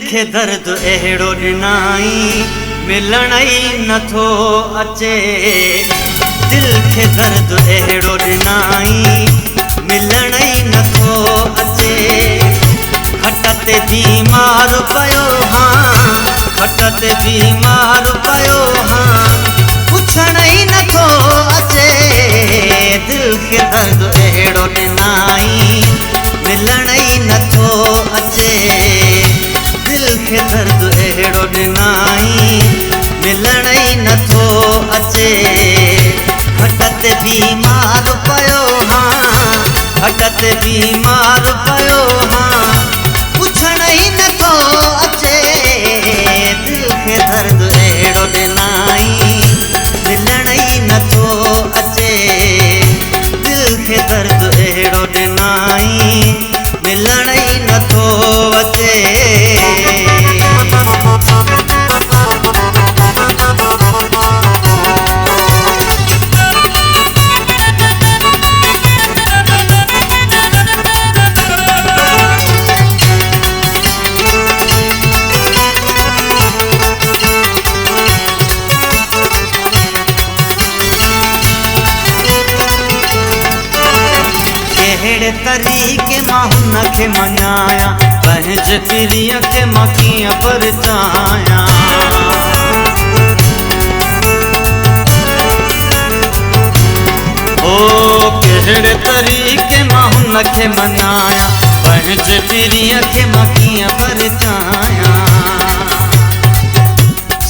खे दर्द अहिड़ो ॾिनाई मिलण ई नथो अचे। दिल खे दर्द अहिड़ो ॾिनाई मिलण ई नथो अचे। खट ते बीमार पियो हां, खट ते बीमार पियो हां, पुछण ई नथो अचे। दिल खे दर्द अहिड़ो ॾिनाई मिलण ई नथो अचे। दिल खे दर्द अहिड़ो ॾिनाई मिलण ई नथो अचे। खट ते बीमार पियो हां, खट ते बीमार पियो हां, पुछण ई नथो अचे। दिल खे दर्द अहिड़ो ॾिनाई मिलण ई नथो अचे। दिल खे दर्द अहिड़ो ॾिनाई मिलण ई नथो अचे। कहिड़े तरीक़े मां हुनखे मञाया, पंहिंजे पीरीअ खे मां कीअं परचाया। ओ कहिड़े तरीक़े मां हुनखे मञाया, पंहिंजे पीरीअ खे मां कीअं परचाया।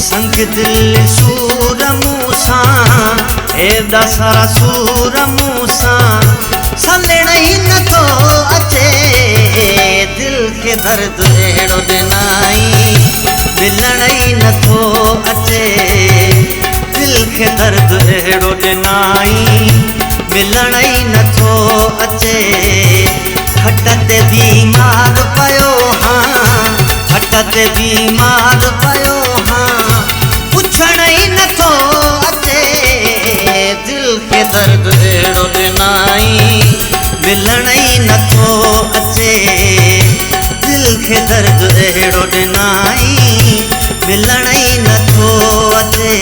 संग दिल सूर मूंसां, एॾा सारा सूर मूंसां, सलण ई नथो अचे। दिल खे दर्द अहिड़ो ॾिनाई मिलण ई नथो अचे। दिल खे दर्द अहिड़ो ॾिनाई मिलण ई नथो अचे। खट ते बीमार पियो हां, खट ते बीमार पियो हां, पुछण ई नथो अचे। दिल खे दर्द अहिड़ो ॾिनाई मिलण ई नथो अचे। दिल खे दर्द अहिड़ो ॾिनाई मिलण ई नथो अचे।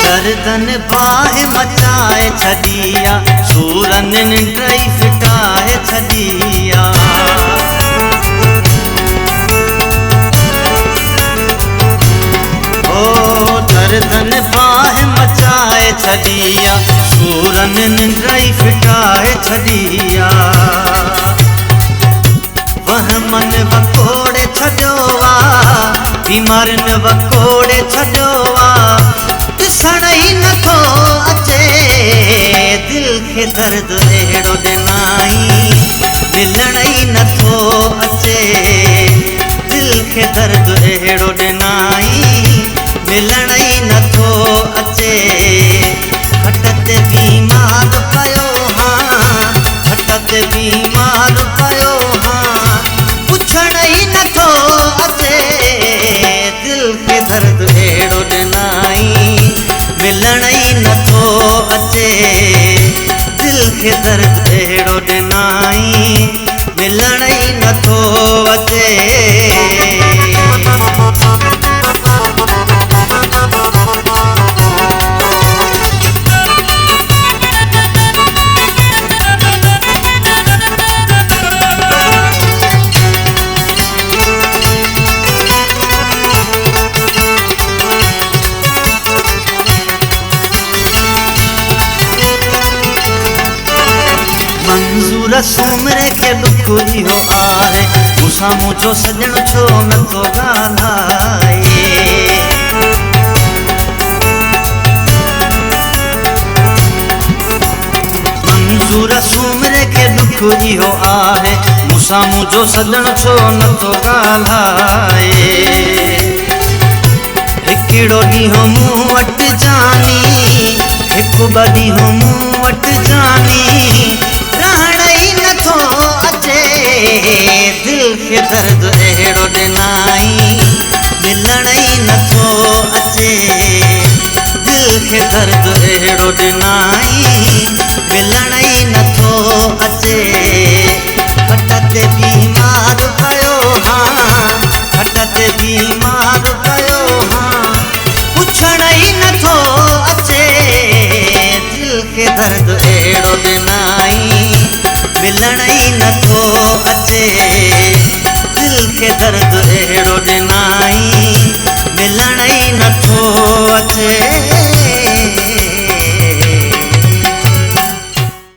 दर्दन बाहि मचाए छॾिया, सूरनि निंड्रई फिटाए छॾिया। ओ दर्दन बाहि मचाए छॾिया, सूरनि निंड्रई फिटाए छॾिया। वहमन वकोड़े छॾियो आ, बीमारनि वकोड़े छॾियो आ, ॾिसण ई नथो अचे। दिल खे दर्द अहिड़ो ॾिनाई मिलण ई नथो अचे। दिल खे दर्द अहिड़ो ॾिनाई मिलण ई नथो अचे। खट ते बीमार पियो हां, खट ते बीमार पियो हां, पुछण ई नथो अचे। दिल खे दर्द अहिड़ो ॾिनाई मिलण ई नथो अचे। दिल खे दर्द अहिड़ो ॾिनाई मिलण ई नथो अचे। मंज़ूर सुमरे खे दुख इहो आहे, मूंसां मुंहिंजो सॼण छो नथो ॻाल्हाए। मंज़ूर सुमरे खे दुख इहो आहे, मूंसां मुंहिंजो सॼण छो नथो ॻाल्हाए। हिकिड़ो ॾींहुं मूं वटि जानी, हिकु ॿ ॾींहुं मूं वटि जानी रहण ई नथो अचे दिल खे दर्द अहिड़ो ॾिनाई मिलण ई नथो अचे दिल खे दर्द अहिड़ो ॾिनाई मिलण ई नथो अचे खट ते बीमार कयो हाँ खट ते बीमार कयो हाँ पुछण ई नथो अचे दिल खे दर्द अहिड़ो ॾिनाई मिलण ई नथो अचे दिल खे दर्द अहिड़ो ॾिनाई मिलण ई नथो अचे